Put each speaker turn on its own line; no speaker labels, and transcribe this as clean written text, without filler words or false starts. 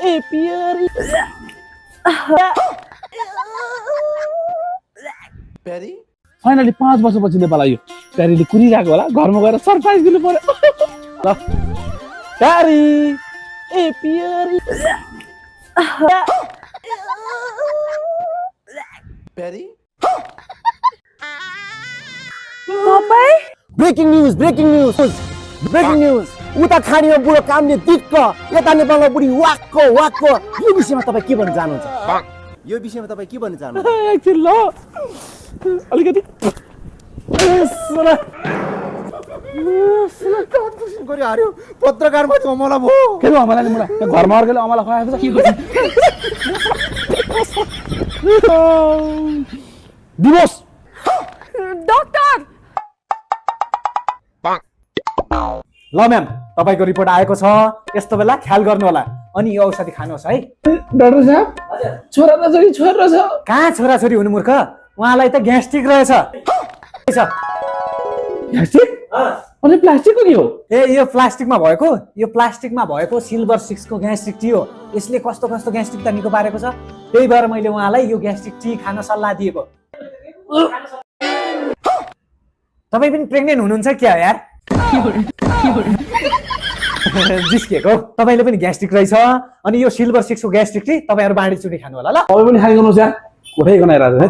ए प्यारी
प्यारी
फाइनली 5 वर्षपछि नेपाल आयो प्यारीले कुरिरहेको होला घरमा गएर सरप्राइज दिनु पर्यो ल प्यारी ए प्यारी
प्यारी
तपाईँ
ब्रेकिङ न्यूज उता खाडीमा बुढो कामले दिक्क यता नेपालमा बुढी वाक्क यो विषयमा तपाईँ के भन्न चाहनुहुन्छ
एकछिन ल अलिकति
हार्यो पत्रकार माथि मलाई भयो
के अमलाले मलाई घरमा अर्केले अमला खुवाएको छ दिवस
डाक्टर
ल म्याम तपाईँको रिपोर्ट आएको छ यस्तो बेला ख्याल गर्नु होला अनि यो औषधि खानुहोस् है
डाक्टर साहब छोरा नछोरी छोरा छ
कहाँ छोराछोरी हुनु मूर्ख उहाँलाई त ग्यास्ट्रिक रहेछ
प्लास्टिक अनि प्लास्टिकको के हो
ए यो प्लास्टिकमा भएको सिल्भर 6 को ग्यास्ट्रिक टी हो यसले कस्तो कस्तो ग्यास्ट्रिक त निको पारेको छ त्यही भएर मैले उहाँलाई यो ग्यास्ट्रिक टी खान सल्लाह दिएको तपाईँ पनि प्रेग्नेन्ट हुनुहुन्छ क्या यार जिस्किएको तपाईँले पनि ग्यास्ट्रिक रहेछ अनि यो सिल्भर 6 को ग्यास्ट्रिक टी तपाईँहरू बाँडी चुटी खानु होला ल
तपाईँ पनि खाइदिनुहोस् यार कोठै गनाइरहेको छ